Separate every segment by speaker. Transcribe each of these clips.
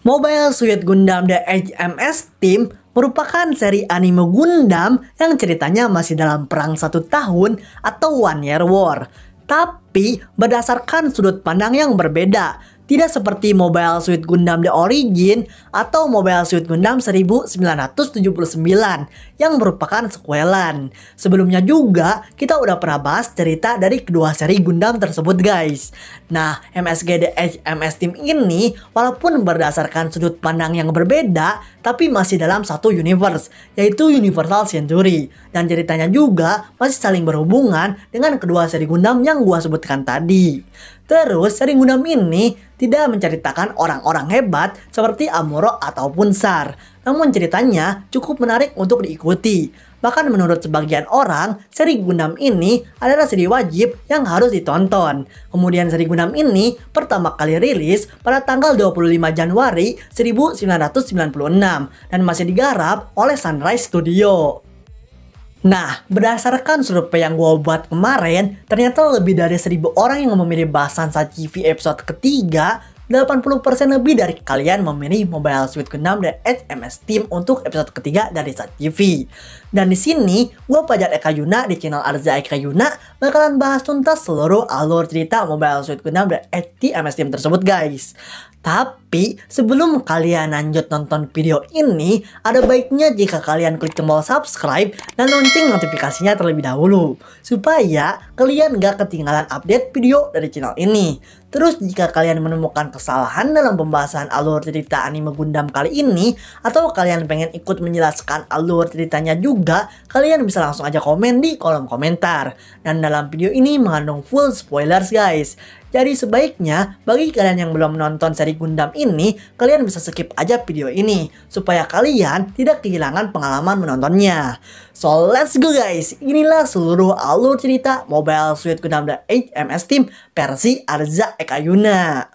Speaker 1: Mobile Suit Gundam The HMS Team merupakan seri anime Gundam yang ceritanya masih dalam perang 1 tahun atau One Year War. Tapi berdasarkan sudut pandang yang berbeda, tidak seperti Mobile Suit Gundam The Origin atau Mobile Suit Gundam 1979 yang merupakan sequelan. Sebelumnya juga kita udah pernah bahas cerita dari kedua seri Gundam tersebut guys. Nah, MSG The HMS Team ini walaupun berdasarkan sudut pandang yang berbeda, tapi masih dalam satu universe, yaitu Universal Century. Dan ceritanya juga masih saling berhubungan dengan kedua seri Gundam yang gua sebutkan tadi. Terus seri Gundam ini tidak menceritakan orang-orang hebat seperti Amuro ataupun Char. Namun ceritanya cukup menarik untuk diikuti. Bahkan menurut sebagian orang, seri Gundam ini adalah seri wajib yang harus ditonton. Kemudian seri Gundam ini pertama kali rilis pada tanggal 25 Januari 1996 dan masih digarap oleh Sunrise Studio. Nah, berdasarkan survei yang gue buat kemarin, ternyata lebih dari 1000 orang yang memilih bahasan Saat TV episode ketiga, 80% lebih dari kalian memilih Mobile Suit Gundam The HMS Team untuk episode ketiga dari Saat TV. Dan di sini, gue Fajar Eka Yuna di channel Arza Eka Yuna bakalan bahas tuntas seluruh alur cerita Mobile Suit Gundam The HMS Team tersebut guys. Tapi sebelum kalian lanjut nonton video ini, ada baiknya jika kalian klik tombol subscribe dan lonceng notifikasinya terlebih dahulu, supaya kalian gak ketinggalan update video dari channel ini. Terus jika kalian menemukan kesalahan dalam pembahasan alur cerita anime Gundam kali ini, atau kalian pengen ikut menjelaskan alur ceritanya juga, kalian bisa langsung aja komen di kolom komentar. Dan dalam video ini mengandung full spoilers guys. Jadi sebaiknya bagi kalian yang belum menonton seri Gundam ini, kalian bisa skip aja video ini supaya kalian tidak kehilangan pengalaman menontonnya. So let's go guys, inilah seluruh alur cerita Mobile Suit Gundam The HMS Team versi Arza Eka Yuna.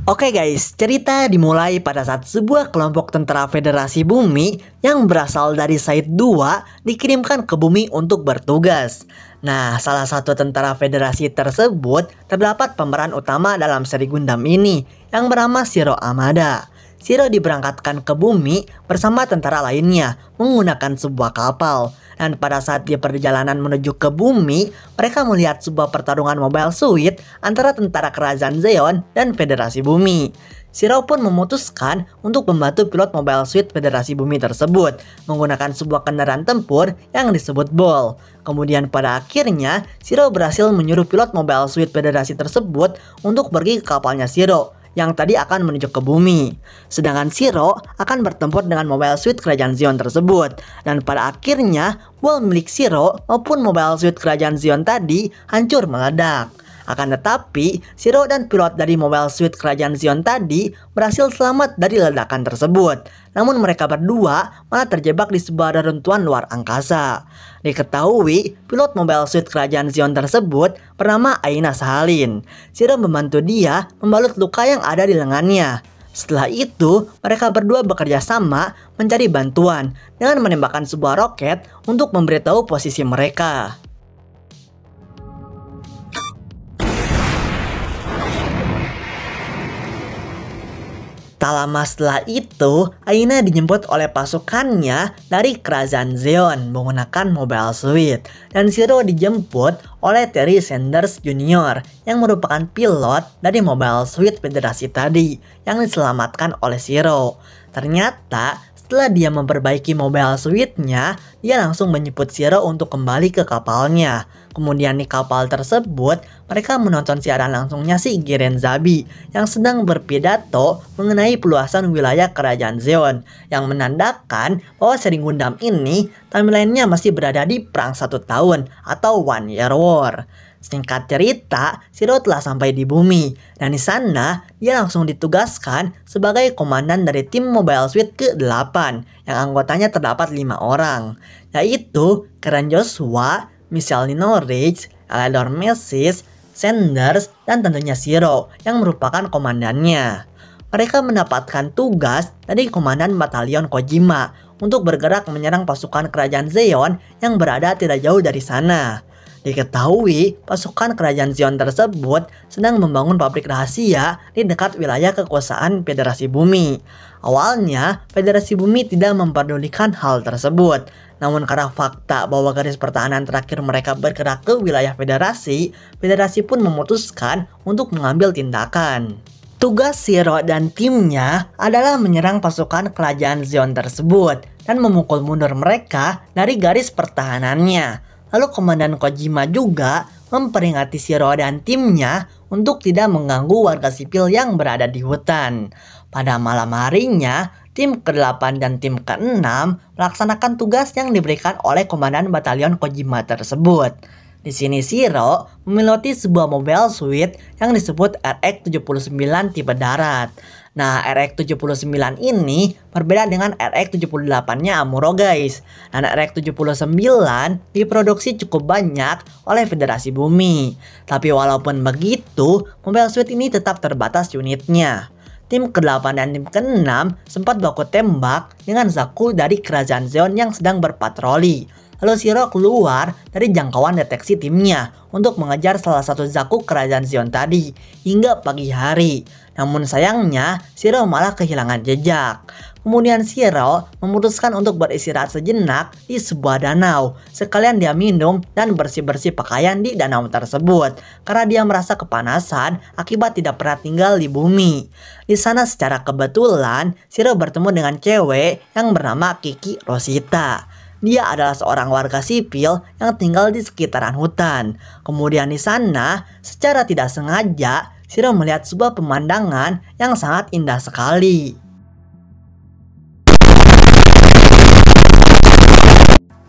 Speaker 1: Oke guys, cerita dimulai pada saat sebuah kelompok tentara Federasi Bumi yang berasal dari Side 2 dikirimkan ke bumi untuk bertugas. Nah, salah satu tentara Federasi tersebut terdapat pemeran utama dalam seri Gundam ini yang bernama Shiro Amada. Shiro diberangkatkan ke bumi bersama tentara lainnya menggunakan sebuah kapal. Dan pada saat dia perjalanan menuju ke bumi, mereka melihat sebuah pertarungan Mobile Suit antara tentara kerajaan Zeon dan Federasi Bumi. Shiro pun memutuskan untuk membantu pilot Mobile Suit Federasi Bumi tersebut menggunakan sebuah kendaraan tempur yang disebut Ball. Kemudian pada akhirnya, Shiro berhasil menyuruh pilot Mobile Suit Federasi tersebut untuk pergi ke kapalnya Shiro yang tadi akan menuju ke bumi. Sedangkan Shiro akan bertempur dengan Mobile Suit Kerajaan Zeon tersebut. Dan pada akhirnya, ball milik Shiro maupun Mobile Suit Kerajaan Zeon tadi hancur meledak. Akan tetapi, Shiro dan pilot dari Mobile Suit Kerajaan Zeon tadi berhasil selamat dari ledakan tersebut. Namun mereka berdua malah terjebak di sebuah reruntuhan luar angkasa. Diketahui, pilot Mobile Suit Kerajaan Zeon tersebut bernama Aina Sahalin. Shiro membantu dia membalut luka yang ada di lengannya. Setelah itu, mereka berdua bekerja sama mencari bantuan dengan menembakkan sebuah roket untuk memberitahu posisi mereka. Tak lama setelah itu, Aina dijemput oleh pasukannya dari kerajaan Zeon menggunakan Mobile Suit. Dan Shiro dijemput oleh Terry Sanders Jr. yang merupakan pilot dari Mobile Suit Federasi tadi yang diselamatkan oleh Shiro. Ternyata setelah dia memperbaiki Mobile Suit-nya, dia langsung menjemput Shiro untuk kembali ke kapalnya. Kemudian di kapal tersebut, mereka menonton siaran langsungnya si Jiren Zabi yang sedang berpidato mengenai peluasan wilayah kerajaan Zeon, yang menandakan bahwa seri Gundam ini timelinenya masih berada di perang 1 tahun atau One Year War. Singkat cerita, Shiro telah sampai di bumi, dan di sana dia langsung ditugaskan sebagai komandan dari tim Mobile Suit ke-8 yang anggotanya terdapat 5 orang, yaitu Karen Joshua, Michelle Norridge, Eleanor Macy's, Sanders, dan tentunya Shiro yang merupakan komandannya. mereka mendapatkan tugas dari Komandan Batalion Kojima untuk bergerak menyerang pasukan kerajaan Zeon yang berada tidak jauh dari sana. Diketahui, pasukan kerajaan Zeon tersebut sedang membangun pabrik rahasia di dekat wilayah kekuasaan Federasi Bumi. Awalnya, Federasi Bumi tidak memperdulikan hal tersebut. Namun karena fakta bahwa garis pertahanan terakhir mereka bergerak ke wilayah Federasi, Federasi pun memutuskan untuk mengambil tindakan. Tugas Shiro dan timnya adalah menyerang pasukan kerajaan Zeon tersebut dan memukul mundur mereka dari garis pertahanannya. Lalu Komandan Kojima juga memperingati Shiro dan timnya untuk tidak mengganggu warga sipil yang berada di hutan. Pada malam harinya, tim ke-8 dan tim ke-6 melaksanakan tugas yang diberikan oleh Komandan Batalion Kojima tersebut. Di sini Shiro memiliki sebuah mobile suit yang disebut RX-79 tipe darat. Nah, RX-79 ini berbeda dengan RX-78-nya Amuro guys. Dan RX-79 diproduksi cukup banyak oleh Federasi Bumi. Tapi walaupun begitu, mobile suit ini tetap terbatas unitnya. Tim ke-8 dan tim ke-6 sempat baku tembak dengan Zaku dari kerajaan Zeon yang sedang berpatroli. Lalu Shiro keluar dari jangkauan deteksi timnya untuk mengejar salah satu Zaku kerajaan Zeon tadi hingga pagi hari. Namun sayangnya Shiro malah kehilangan jejak. Kemudian Shiro memutuskan untuk beristirahat sejenak di sebuah danau. Sekalian dia minum dan bersih-bersih pakaian di danau tersebut karena dia merasa kepanasan akibat tidak pernah tinggal di bumi. Di sana secara kebetulan Shiro bertemu dengan cewek yang bernama Kiki Rosita. Dia adalah seorang warga sipil yang tinggal di sekitaran hutan. Kemudian di sana, secara tidak sengaja, Shiro melihat sebuah pemandangan yang sangat indah sekali.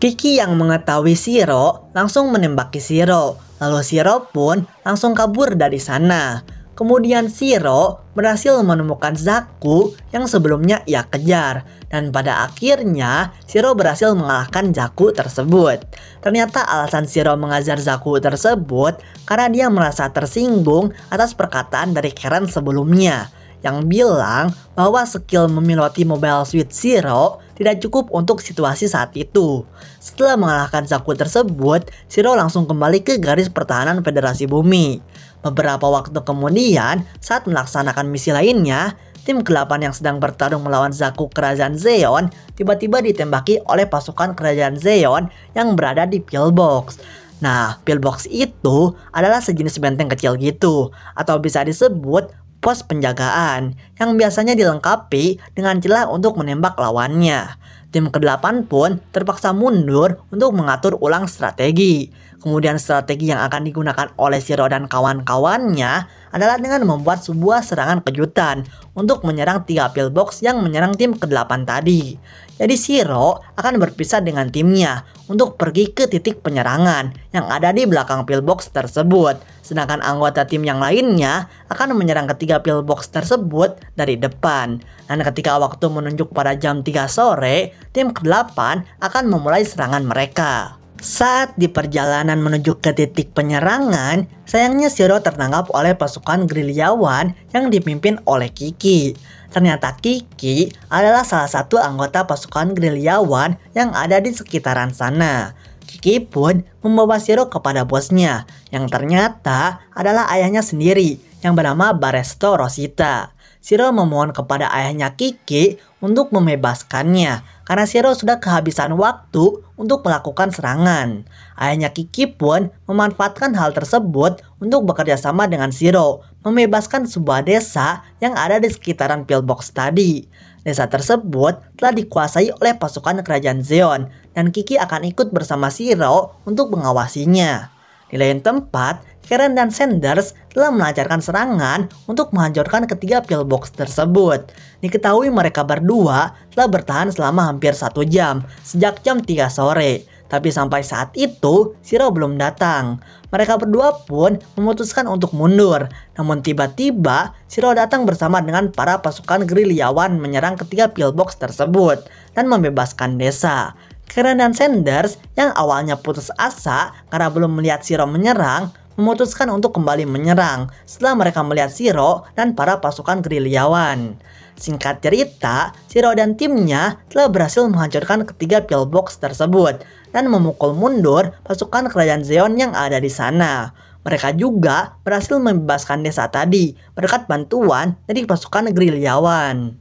Speaker 1: Kiki yang mengetahui Shiro langsung menembaki Shiro. Lalu Shiro pun langsung kabur dari sana. Kemudian Shiro berhasil menemukan Zaku yang sebelumnya ia kejar. Dan pada akhirnya Shiro berhasil mengalahkan Zaku tersebut. Ternyata alasan Shiro mengajar Zaku tersebut karena dia merasa tersinggung atas perkataan dari Karen sebelumnya yang bilang bahwa skill memiloti mobile suit Shiro tidak cukup untuk situasi saat itu. Setelah mengalahkan Zaku tersebut, Shiro langsung kembali ke garis pertahanan Federasi Bumi. Beberapa waktu kemudian, saat melaksanakan misi lainnya, tim ke-8 yang sedang bertarung melawan Zaku kerajaan Zeon tiba-tiba ditembaki oleh pasukan kerajaan Zeon yang berada di pillbox. Nah, pillbox itu adalah sejenis benteng kecil gitu, atau bisa disebut pos penjagaan yang biasanya dilengkapi dengan celah untuk menembak lawannya. Tim ke-8 pun terpaksa mundur untuk mengatur ulang strategi. Kemudian strategi yang akan digunakan oleh Shiro dan kawan-kawannya adalah dengan membuat sebuah serangan kejutan untuk menyerang 3 pillbox yang menyerang tim ke-8 tadi. Jadi Shiro akan berpisah dengan timnya untuk pergi ke titik penyerangan yang ada di belakang pillbox tersebut. Sedangkan anggota tim yang lainnya akan menyerang ketiga pillbox tersebut dari depan. Dan ketika waktu menunjuk pada jam 3 sore, tim ke-8 akan memulai serangan mereka. Saat di perjalanan menuju ke titik penyerangan, sayangnya Shiro tertangkap oleh pasukan gerilyawan yang dipimpin oleh Kiki. Ternyata Kiki adalah salah satu anggota pasukan gerilyawan yang ada di sekitaran sana. Kiki pun membawa Shiro kepada bosnya, yang ternyata adalah ayahnya sendiri yang bernama Baresto Rosita. Shiro memohon kepada ayahnya Kiki untuk membebaskannya karena Shiro sudah kehabisan waktu untuk melakukan serangan. Ayahnya Kiki pun memanfaatkan hal tersebut untuk bekerja sama dengan Shiro, membebaskan sebuah desa yang ada di sekitaran pillbox tadi. Desa tersebut telah dikuasai oleh pasukan kerajaan Zeon dan Kiki akan ikut bersama Shiro untuk mengawasinya. Di lain tempat, Karen dan Sanders telah melancarkan serangan untuk menghancurkan ketiga pillbox tersebut. Diketahui mereka berdua telah bertahan selama hampir 1 jam, sejak jam 3 sore. Tapi sampai saat itu, Shiro belum datang. Mereka berdua pun memutuskan untuk mundur. Namun tiba-tiba, Shiro datang bersama dengan para pasukan gerilyawan menyerang ketiga pillbox tersebut dan membebaskan desa. Karen dan Sanders yang awalnya putus asa karena belum melihat Shiro menyerang, memutuskan untuk kembali menyerang setelah mereka melihat Shiro dan para pasukan gerilyawan. Singkat cerita, Shiro dan timnya telah berhasil menghancurkan ketiga pillbox tersebut dan memukul mundur pasukan kerajaan Zeon yang ada di sana. Mereka juga berhasil membebaskan desa tadi berkat bantuan dari pasukan gerilyawan.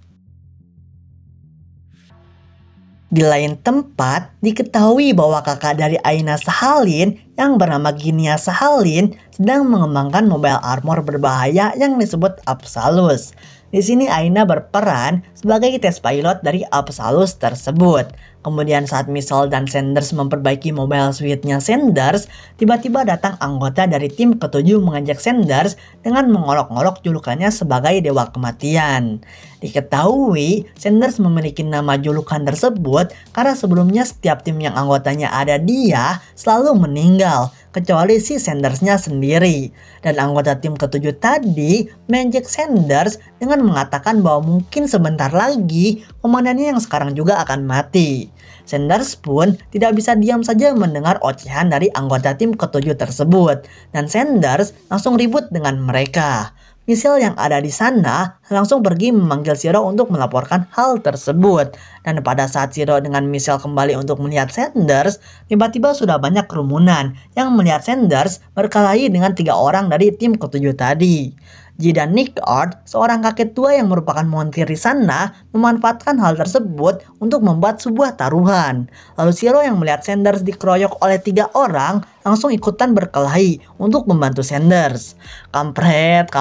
Speaker 1: Di lain tempat, diketahui bahwa kakak dari Aina Sahalin yang bernama Ginia Sahalin sedang mengembangkan mobile armor berbahaya yang disebut Apsalus. Di sini Aina berperan sebagai test pilot dari Apsalus tersebut. Kemudian saat Michelle dan Sanders memperbaiki mobile suite-nya Sanders, tiba-tiba datang anggota dari tim ketujuh mengajak Sanders dengan mengolok-olok julukannya sebagai Dewa Kematian. Diketahui, Sanders memiliki nama julukan tersebut karena sebelumnya setiap tim yang anggotanya ada dia selalu meninggal, kecuali si Sandersnya sendiri. Dan anggota tim ketujuh tadi mengejek Sanders dengan mengatakan bahwa mungkin sebentar lagi komandannya yang sekarang juga akan mati. Sanders pun tidak bisa diam saja mendengar ocehan dari anggota tim ketujuh tersebut, dan Sanders langsung ribut dengan mereka. Michelle yang ada di sana langsung pergi memanggil Shiro untuk melaporkan hal tersebut. Dan pada saat Shiro dengan Michelle kembali untuk melihat Sanders, tiba-tiba sudah banyak kerumunan yang melihat Sanders berkelahi dengan 3 orang dari tim ketujuh tadi. Ji dan Nick Art, seorang kakek tua yang merupakan montir di sana, memanfaatkan hal tersebut untuk membuat sebuah taruhan. Lalu Shiro yang melihat Sanders dikeroyok oleh 3 orang, langsung ikutan berkelahi untuk membantu Sanders. Kampret,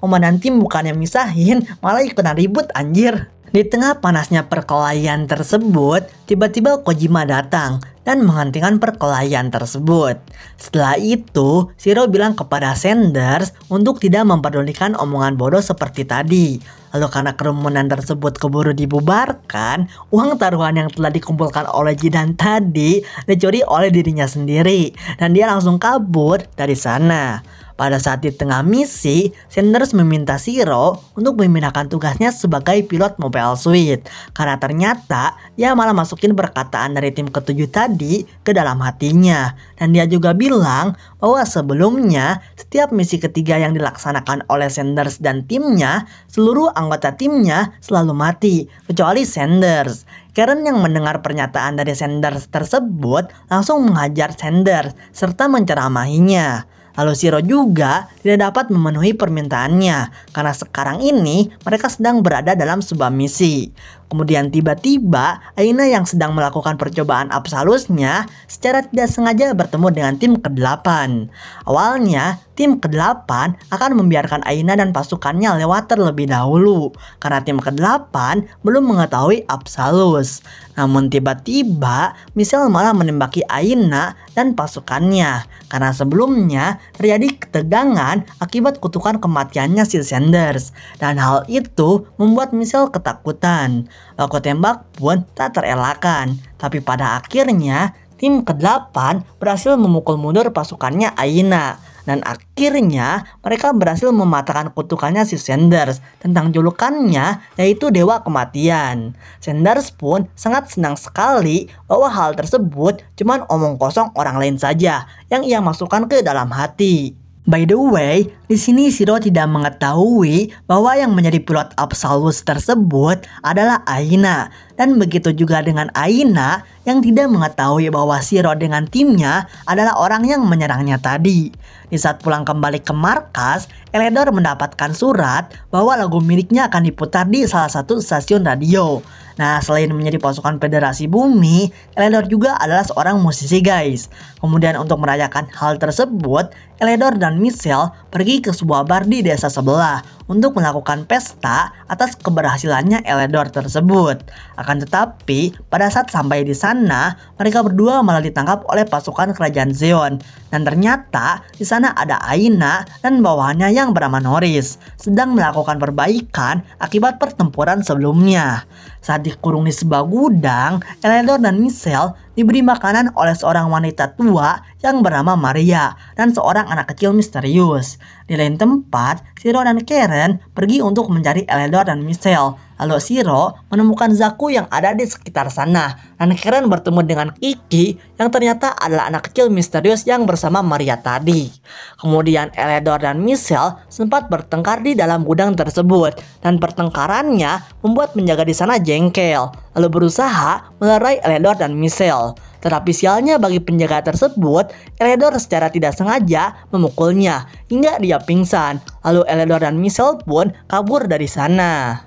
Speaker 1: komandan tim bukannya misahin, malah ikutan ribut anjir. Di tengah panasnya perkelahian tersebut, tiba-tiba Kojima datang dan menghentikan perkelahian tersebut. Setelah itu, Shiro bilang kepada Sanders untuk tidak mempedulikan omongan bodoh seperti tadi. Lalu karena kerumunan tersebut keburu dibubarkan, uang taruhan yang telah dikumpulkan oleh Jidan tadi dicuri oleh dirinya sendiri, dan dia langsung kabur dari sana. Pada saat di tengah misi, Sanders meminta Shiro untuk memindahkan tugasnya sebagai pilot mobile suite. Karena ternyata dia malah masukin perkataan dari tim ketujuh tadi ke dalam hatinya. Dan dia juga bilang bahwa sebelumnya setiap misi ketiga yang dilaksanakan oleh Sanders dan timnya, seluruh anggota timnya selalu mati, kecuali Sanders. Karen yang mendengar pernyataan dari Sanders tersebut langsung menghajar Sanders serta menceramahinya. Lalu Shiro juga tidak dapat memenuhi permintaannya karena sekarang ini mereka sedang berada dalam sebuah misi. Kemudian tiba-tiba Aina yang sedang melakukan percobaan Apsalusnya secara tidak sengaja bertemu dengan tim ke-8. Awalnya tim ke-8 akan membiarkan Aina dan pasukannya lewat terlebih dahulu karena tim ke-8 belum mengetahui Apsalus. Namun tiba-tiba Michelle malah menembaki Aina dan pasukannya karena sebelumnya terjadi ketegangan akibat kutukan kematiannya si Sanders, dan hal itu membuat Michelle ketakutan. Baku tembak pun tak terelakkan, tapi pada akhirnya tim ke-8 berhasil memukul mundur pasukannya Aina. Dan akhirnya mereka berhasil mematahkan kutukannya si Sanders tentang julukannya yaitu Dewa Kematian. Sanders pun sangat senang sekali bahwa hal tersebut cuma omong kosong orang lain saja yang ia masukkan ke dalam hati. By the way, di sini Shiro tidak mengetahui bahwa yang menjadi pilot Apsalus tersebut adalah Aina, dan begitu juga dengan Aina yang tidak mengetahui bahwa Shiro dengan timnya adalah orang yang menyerangnya tadi. Di saat pulang kembali ke markas, Eledor mendapatkan surat bahwa lagu miliknya akan diputar di salah satu stasiun radio. Nah, selain menjadi pasukan Federasi Bumi, Eledor juga adalah seorang musisi guys. Kemudian untuk merayakan hal tersebut, Eledor dan Michelle pergi ke sebuah bar di desa sebelah untuk melakukan pesta atas keberhasilannya Eledor tersebut. Akan tetapi, pada saat sampai di sana, mereka berdua malah ditangkap oleh pasukan kerajaan Zeon. Dan ternyata di sana ada Aina dan bawahannya yang bernama Norris sedang melakukan perbaikan akibat pertempuran sebelumnya. Saat dikurung di sebuah gudang, Eledor dan Michelle diberi makanan oleh seorang wanita tua yang bernama Maria dan seorang anak kecil misterius. Di lain tempat, Shiro dan Karen pergi untuk mencari Eledor dan Michelle. Lalu Shiro menemukan Zaku yang ada di sekitar sana, dan Karen bertemu dengan Kiki yang ternyata adalah anak kecil misterius yang bersama Maria tadi. Kemudian Eleanor dan Michelle sempat bertengkar di dalam gudang tersebut, dan pertengkarannya membuat penjaga di sana jengkel, lalu berusaha melerai Eleanor dan Michelle. Tetapi sialnya bagi penjaga tersebut, Eleanor secara tidak sengaja memukulnya hingga dia pingsan. Lalu Eleanor dan Michelle pun kabur dari sana.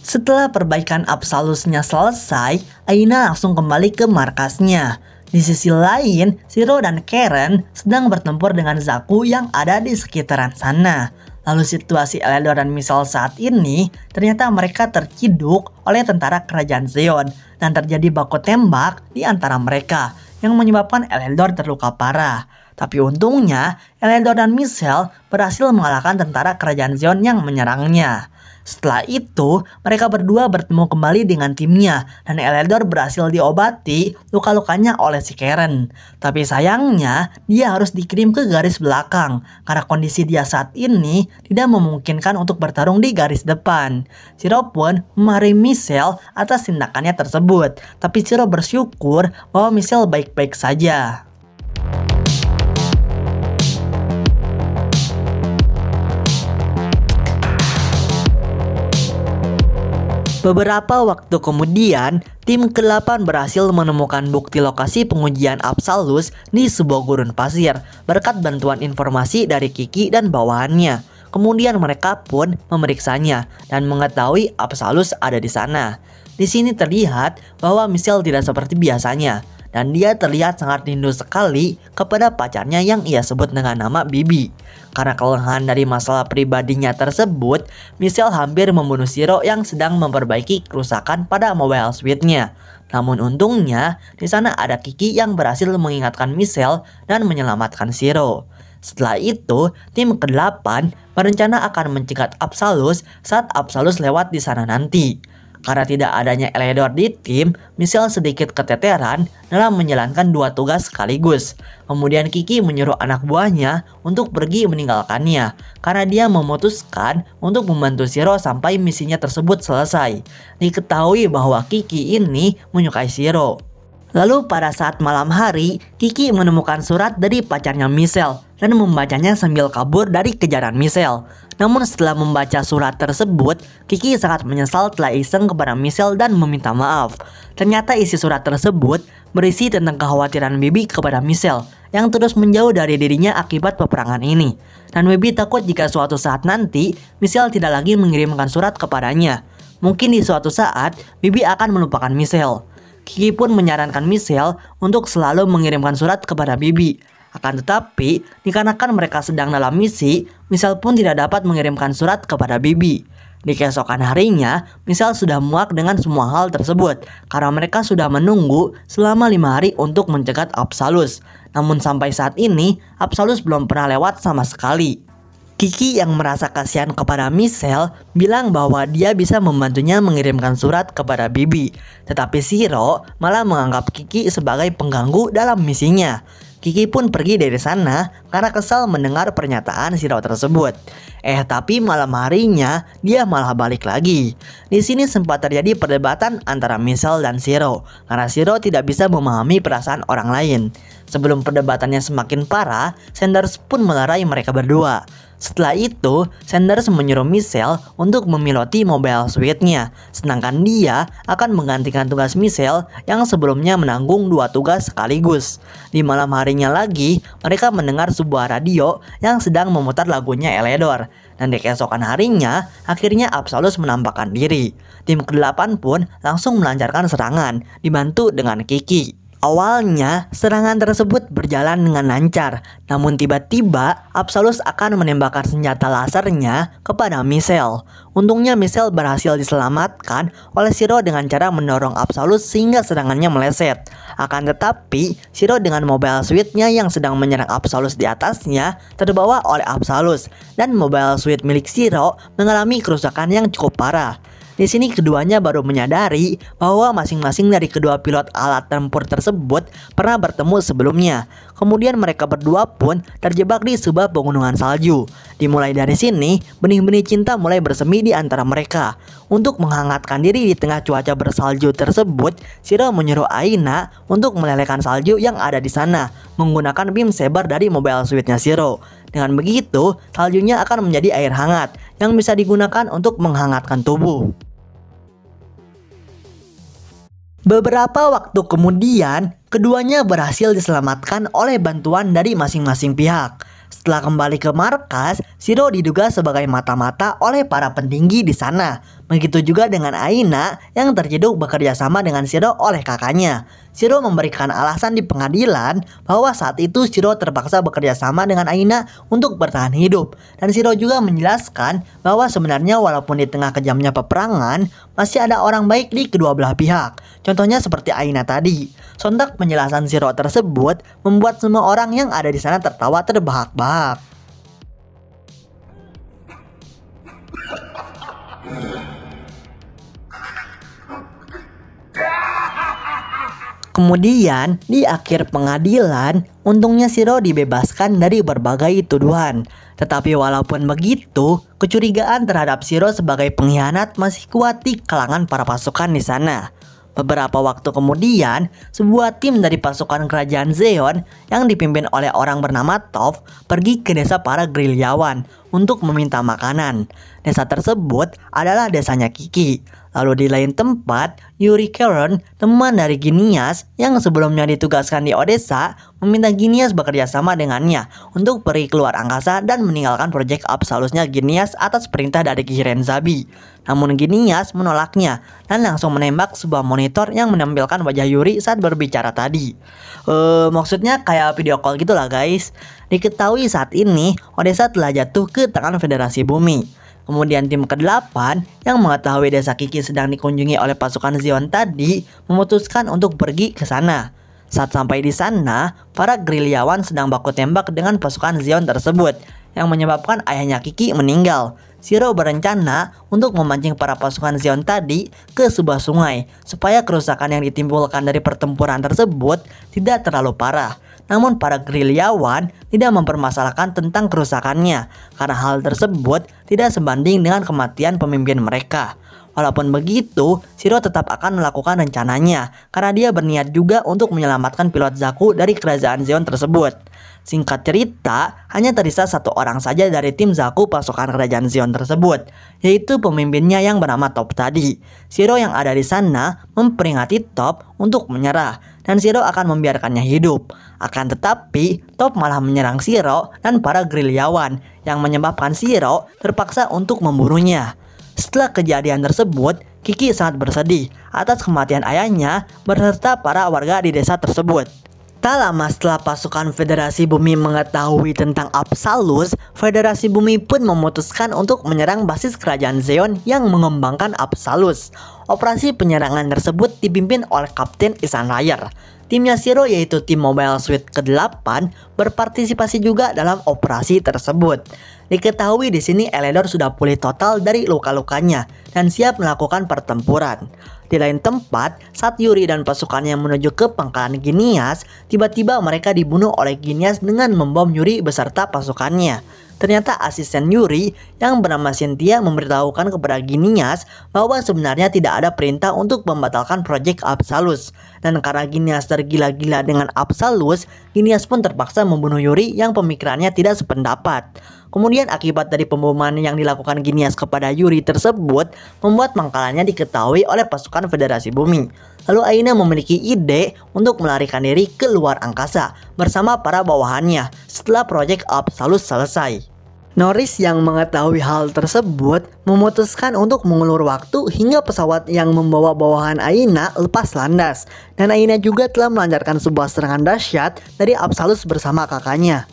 Speaker 1: Setelah perbaikan Absolusnya selesai, Aina langsung kembali ke markasnya. Di sisi lain, Shiro dan Karen sedang bertempur dengan Zaku yang ada di sekitaran sana. Lalu situasi Eleanor dan Michelle saat ini, ternyata mereka terciduk oleh tentara kerajaan Zeon dan terjadi baku tembak di antara mereka yang menyebabkan Eleanor terluka parah. Tapi untungnya, Eleanor dan Michelle berhasil mengalahkan tentara kerajaan Zeon yang menyerangnya. Setelah itu, mereka berdua bertemu kembali dengan timnya dan Eleanor berhasil diobati luka-lukanya oleh si Karen. Tapi sayangnya, dia harus dikirim ke garis belakang karena kondisi dia saat ini tidak memungkinkan untuk bertarung di garis depan. Shiro pun memarahi Michelle atas tindakannya tersebut, tapi Shiro bersyukur bahwa Michelle baik-baik saja. Beberapa waktu kemudian, tim ke-8 berhasil menemukan bukti lokasi pengujian Absolus di sebuah gurun pasir berkat bantuan informasi dari Kiki dan bawahannya. Kemudian mereka pun memeriksanya dan mengetahui Absolus ada di sana. Di sini terlihat bahwa Michelle tidak seperti biasanya dan dia terlihat sangat rindu sekali kepada pacarnya yang ia sebut dengan nama Bibi. Karena kelelahan dari masalah pribadinya tersebut, Michelle hampir membunuh Shiro yang sedang memperbaiki kerusakan pada mobile suite-nya. Namun untungnya, di sana ada Kiki yang berhasil mengingatkan Michelle dan menyelamatkan Shiro. Setelah itu, tim ke-8 berencana akan mencegat Absolus saat Absolus lewat di sana nanti. Karena tidak adanya Eleanor di tim, Michelle sedikit keteteran dalam menjalankan dua tugas sekaligus. Kemudian Kiki menyuruh anak buahnya untuk pergi meninggalkannya karena dia memutuskan untuk membantu Shiro sampai misinya tersebut selesai. Diketahui bahwa Kiki ini menyukai Shiro. Lalu pada saat malam hari, Kiki menemukan surat dari pacarnya Michelle dan membacanya sambil kabur dari kejaran Michelle. Namun setelah membaca surat tersebut, Kiki sangat menyesal telah iseng kepada Michelle dan meminta maaf. Ternyata isi surat tersebut berisi tentang kekhawatiran Bibi kepada Michelle yang terus menjauh dari dirinya akibat peperangan ini. Dan Bibi takut jika suatu saat nanti Michelle tidak lagi mengirimkan surat kepadanya. Mungkin di suatu saat Bibi akan melupakan Michelle. Kiki pun menyarankan Michelle untuk selalu mengirimkan surat kepada Bibi. Akan tetapi, dikarenakan mereka sedang dalam misi, Michelle pun tidak dapat mengirimkan surat kepada Bibi. Di keesokan harinya, Michelle sudah muak dengan semua hal tersebut karena mereka sudah menunggu selama 5 hari untuk mencegat Absolus. Namun sampai saat ini, Absolus belum pernah lewat sama sekali. Kiki yang merasa kasihan kepada Michelle bilang bahwa dia bisa membantunya mengirimkan surat kepada Bibi. Tetapi Shiro malah menganggap Kiki sebagai pengganggu dalam misinya. Kiki pun pergi dari sana karena kesal mendengar pernyataan Shiro tersebut. Tapi malam harinya dia malah balik lagi. Di sini sempat terjadi perdebatan antara Michelle dan Shiro karena Shiro tidak bisa memahami perasaan orang lain. Sebelum perdebatannya semakin parah, Sanders pun melerai mereka berdua. Setelah itu, Sanders menyuruh Michelle untuk memiloti mobile suite-nya, sedangkan dia akan menggantikan tugas Michelle yang sebelumnya menanggung 2 tugas sekaligus. Di malam harinya lagi, mereka mendengar sebuah radio yang sedang memutar lagunya Eleanor. Dan di keesokan harinya, akhirnya Absolus menampakkan diri. Tim ke-8 pun langsung melancarkan serangan, dibantu dengan Kiki. Awalnya, serangan tersebut berjalan dengan lancar, namun tiba-tiba Absolus akan menembakkan senjata lasernya kepada Michelle. Untungnya Michelle berhasil diselamatkan oleh Shiro dengan cara mendorong Absolus sehingga serangannya meleset. Akan tetapi, Shiro dengan mobile suite-nya yang sedang menyerang Absolus di atasnya terbawa oleh Absolus, dan mobile suite milik Shiro mengalami kerusakan yang cukup parah. Di sini keduanya baru menyadari bahwa masing-masing dari kedua pilot alat tempur tersebut pernah bertemu sebelumnya. Kemudian mereka berdua pun terjebak di sebuah pegunungan salju. Dimulai dari sini, benih-benih cinta mulai bersemi di antara mereka. Untuk menghangatkan diri di tengah cuaca bersalju tersebut, Shiro menyuruh Aina untuk melelehkan salju yang ada di sana menggunakan beam saber dari Mobile Suit-nya Shiro. Dengan begitu, saljunya akan menjadi air hangat yang bisa digunakan untuk menghangatkan tubuh. Beberapa waktu kemudian, keduanya berhasil diselamatkan oleh bantuan dari masing-masing pihak. Setelah kembali ke markas, Shiro diduga sebagai mata-mata oleh para petinggi di sana. Begitu juga dengan Aina yang terjeduk bekerja sama dengan Shiro oleh kakaknya. Shiro memberikan alasan di pengadilan bahwa saat itu Shiro terpaksa bekerja sama dengan Aina untuk bertahan hidup. Dan Shiro juga menjelaskan bahwa sebenarnya walaupun di tengah kejamnya peperangan, masih ada orang baik di kedua belah pihak. Contohnya seperti Aina tadi. Sontak penjelasan Shiro tersebut membuat semua orang yang ada di sana tertawa terbahak-bahak. Kemudian, di akhir pengadilan, untungnya Shiro dibebaskan dari berbagai tuduhan. Tetapi walaupun begitu, kecurigaan terhadap Shiro sebagai pengkhianat masih kuat di kalangan para pasukan di sana. Beberapa waktu kemudian, sebuah tim dari pasukan kerajaan Zeon yang dipimpin oleh orang bernama Toph pergi ke desa para gerilyawan untuk meminta makanan. Desa tersebut adalah desanya Kiki. Lalu di lain tempat, Yuri Karen, teman dari Ginias yang sebelumnya ditugaskan di Odessa, meminta Ginias bekerja sama dengannya untuk pergi keluar angkasa dan meninggalkan proyek Apsalusnya Ginias atas perintah dari Kirenzabi. Namun Ginias menolaknya dan langsung menembak sebuah monitor yang menampilkan wajah Yuri saat berbicara tadi. Maksudnya kayak video call gitu lah guys. Diketahui saat ini Odessa telah jatuh ke tangan Federasi Bumi. Kemudian tim ke-8 yang mengetahui desa Kiki sedang dikunjungi oleh pasukan Zeon tadi memutuskan untuk pergi ke sana. Saat sampai di sana, para gerilyawan sedang baku tembak dengan pasukan Zeon tersebut yang menyebabkan ayahnya Kiki meninggal. Shiro berencana untuk memancing para pasukan Zeon tadi ke sebuah sungai supaya kerusakan yang ditimbulkan dari pertempuran tersebut tidak terlalu parah. Namun para gerilyawan tidak mempermasalahkan tentang kerusakannya karena hal tersebut tidak sebanding dengan kematian pemimpin mereka. Walaupun begitu, Shiro tetap akan melakukan rencananya karena dia berniat juga untuk menyelamatkan pilot Zaku dari kerajaan Zeon tersebut. Singkat cerita, hanya tersisa satu orang saja dari tim Zaku pasukan kerajaan Zeon tersebut, yaitu pemimpinnya yang bernama Toph tadi. Shiro yang ada di sana memperingati Toph untuk menyerah, dan Shiro akan membiarkannya hidup. Akan tetapi, Toph malah menyerang Shiro dan para gerilyawan, yang menyebabkan Shiro terpaksa untuk membunuhnya. Setelah kejadian tersebut, Kiki sangat bersedih atas kematian ayahnya beserta para warga di desa tersebut. Tak lama setelah pasukan Federasi Bumi mengetahui tentang Apsalus, Federasi Bumi pun memutuskan untuk menyerang basis kerajaan Zeon yang mengembangkan Apsalus. Operasi penyerangan tersebut dipimpin oleh Kapten Isan Rayer. Timnya Shiro yaitu tim Mobile Suit ke-8 berpartisipasi juga dalam operasi tersebut. Diketahui di sini Eledor sudah pulih total dari luka-lukanya dan siap melakukan pertempuran. Di lain tempat, saat Yuri dan pasukannya menuju ke pangkalan Ginias, tiba-tiba mereka dibunuh oleh Ginias dengan membom Yuri beserta pasukannya. Ternyata asisten Yuri yang bernama Cynthia memberitahukan kepada Ginias bahwa sebenarnya tidak ada perintah untuk membatalkan proyek Apsalus. Dan karena Ginias tergila-gila dengan Apsalus, Ginias pun terpaksa membunuh Yuri yang pemikirannya tidak sependapat. Kemudian akibat dari pemboman yang dilakukan Ginias kepada Yuri tersebut membuat pangkalannya diketahui oleh pasukan Federasi Bumi. Lalu Aina memiliki ide untuk melarikan diri ke luar angkasa bersama para bawahannya setelah proyek Apsalus selesai. Norris yang mengetahui hal tersebut memutuskan untuk mengulur waktu hingga pesawat yang membawa bawahan Aina lepas landas. Dan Aina juga telah melancarkan sebuah serangan dahsyat dari Apsalus bersama kakaknya.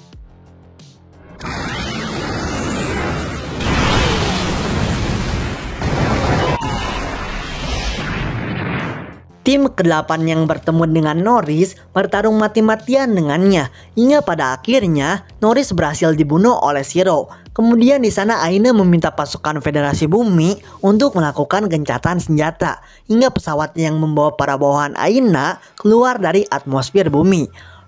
Speaker 1: Tim ke-8 yang bertemu dengan Norris bertarung mati-matian dengannya hingga pada akhirnya Norris berhasil dibunuh oleh Shiro. Kemudian di sana Aina meminta pasukan Federasi Bumi untuk melakukan gencatan senjata hingga pesawat yang membawa para bawahan Aina keluar dari atmosfer bumi.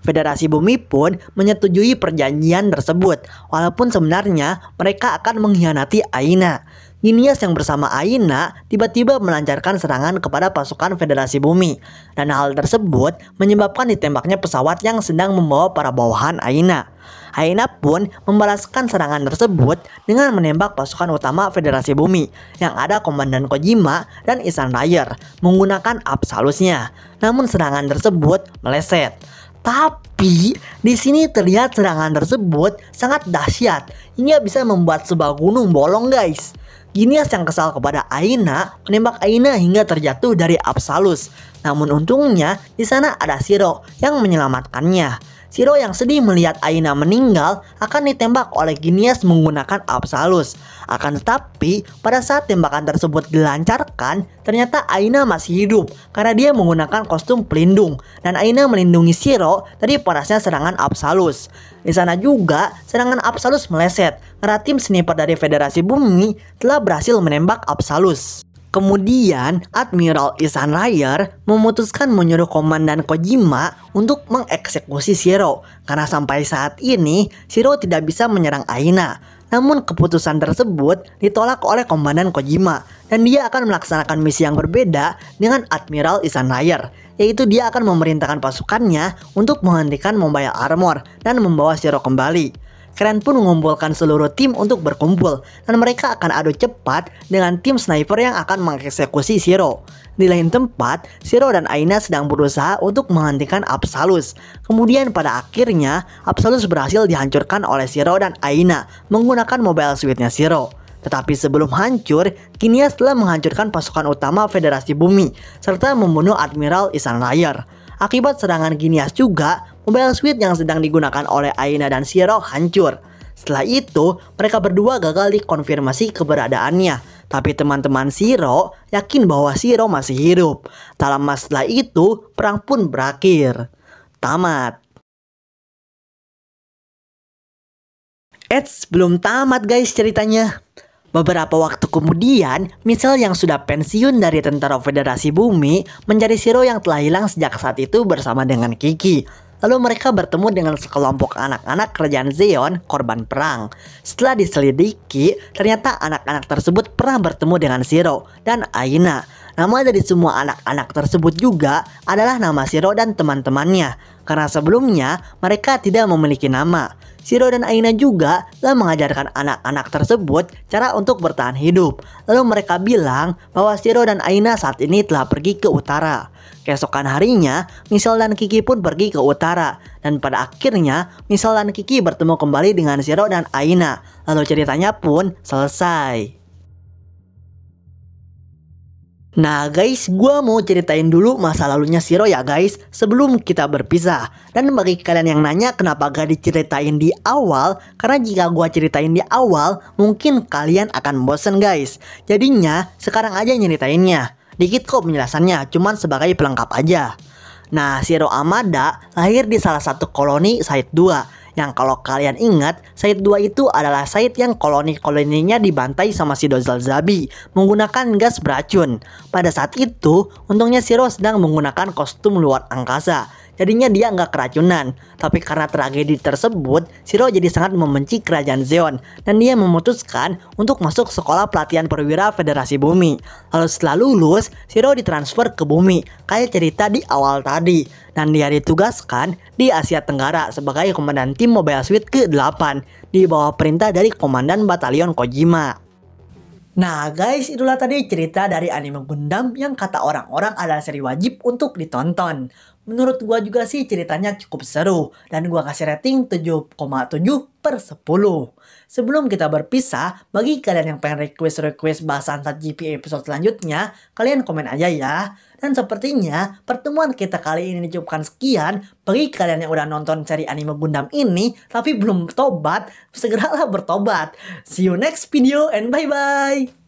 Speaker 1: Federasi Bumi pun menyetujui perjanjian tersebut, walaupun sebenarnya mereka akan mengkhianati Aina. Genius yang bersama Aina tiba-tiba melancarkan serangan kepada pasukan Federasi Bumi, dan hal tersebut menyebabkan ditembaknya pesawat yang sedang membawa para bawahan Aina. Aina pun membalaskan serangan tersebut dengan menembak pasukan utama Federasi Bumi yang ada Komandan Kojima dan Ihsan Ryer menggunakan Absolusnya. Namun serangan tersebut meleset. Tapi di sini terlihat serangan tersebut sangat dahsyat hingga bisa membuat sebuah gunung bolong, guys. Genius yang kesal kepada Aina menembak Aina hingga terjatuh dari Absolus. Namun untungnya di sana ada Shiro yang menyelamatkannya. Shiro yang sedih melihat Aina meninggal akan ditembak oleh Genius menggunakan Absolus. Akan tetapi pada saat tembakan tersebut dilancarkan, ternyata Aina masih hidup karena dia menggunakan kostum pelindung, dan Aina melindungi Shiro dari panasnya serangan Absolus. Di sana juga serangan Absolus meleset karena tim sniper dari Federasi Bumi telah berhasil menembak Absolus. Kemudian Admiral Ihsan Ryer memutuskan menyuruh Komandan Kojima untuk mengeksekusi Shiro karena sampai saat ini Shiro tidak bisa menyerang Aina. Namun keputusan tersebut ditolak oleh Komandan Kojima dan dia akan melaksanakan misi yang berbeda dengan Admiral Ihsan Ryer, yaitu dia akan memerintahkan pasukannya untuk menghentikan Mobile Armor dan membawa Shiro kembali. Karen pun mengumpulkan seluruh tim untuk berkumpul dan mereka akan adu cepat dengan tim sniper yang akan mengeksekusi Shiro. Di lain tempat, Shiro dan Aina sedang berusaha untuk menghentikan Absolus. Kemudian pada akhirnya, Absolus berhasil dihancurkan oleh Shiro dan Aina menggunakan mobile suit-nya Shiro. Tetapi sebelum hancur, Genius telah menghancurkan pasukan utama Federasi Bumi serta membunuh Admiral Ihsan Ryer. Akibat serangan Genius juga, mobile suit yang sedang digunakan oleh Aina dan Shiro hancur. Setelah itu, mereka berdua gagal dikonfirmasi keberadaannya. Tapi teman-teman Shiro yakin bahwa Shiro masih hidup. Tak lama setelah itu, perang pun berakhir. Tamat. Belum tamat guys ceritanya. Beberapa waktu kemudian, Michelle yang sudah pensiun dari tentara Federasi Bumi mencari Shiro yang telah hilang sejak saat itu bersama dengan Kiki. Lalu mereka bertemu dengan sekelompok anak-anak kerajaan Zeon korban perang. Setelah diselidiki, ternyata anak-anak tersebut pernah bertemu dengan Shiro dan Aina. Nama dari semua anak-anak tersebut juga adalah nama Shiro dan teman-temannya, karena sebelumnya mereka tidak memiliki nama. Shiro dan Aina juga telah mengajarkan anak-anak tersebut cara untuk bertahan hidup. Lalu mereka bilang bahwa Shiro dan Aina saat ini telah pergi ke utara. Keesokan harinya, Michelle dan Kiki pun pergi ke utara. Dan pada akhirnya, Michelle dan Kiki bertemu kembali dengan Shiro dan Aina. Lalu ceritanya pun selesai. Nah guys, gua mau ceritain dulu masa lalunya Shiro ya guys, sebelum kita berpisah. Dan bagi kalian yang nanya kenapa gak diceritain di awal, karena jika gua ceritain di awal, mungkin kalian akan bosen guys. Jadinya, sekarang aja nyeritainnya. Dikit kok penjelasannya, cuman sebagai pelengkap aja. Nah, Shiro Amada lahir di salah satu koloni Side 2. Yang kalau kalian ingat, Side 2 itu adalah Side yang koloni-koloninya dibantai sama si Dozal Zabi menggunakan gas beracun. Pada saat itu, untungnya Shiro sedang menggunakan kostum luar angkasa. Jadinya dia nggak keracunan. Tapi karena tragedi tersebut, Shiro jadi sangat membenci kerajaan Zeon. Dan dia memutuskan untuk masuk sekolah pelatihan perwira Federasi Bumi. Lalu setelah lulus, Shiro ditransfer ke Bumi, kayak cerita di awal tadi. Dan dia ditugaskan di Asia Tenggara sebagai komandan tim Mobile Suit ke-8 di bawah perintah dari Komandan Batalion Kojima. Nah guys, itulah tadi cerita dari anime Gundam yang kata orang-orang adalah seri wajib untuk ditonton. Menurut gua juga sih ceritanya cukup seru dan gua kasih rating 7,7/10. Sebelum kita berpisah, bagi kalian yang pengen request bahasan GP episode selanjutnya, kalian komen aja ya. Dan sepertinya pertemuan kita kali ini dicukupkan sekian. Bagi kalian yang udah nonton seri anime Gundam ini tapi belum bertobat, segeralah bertobat. See you next video and bye bye.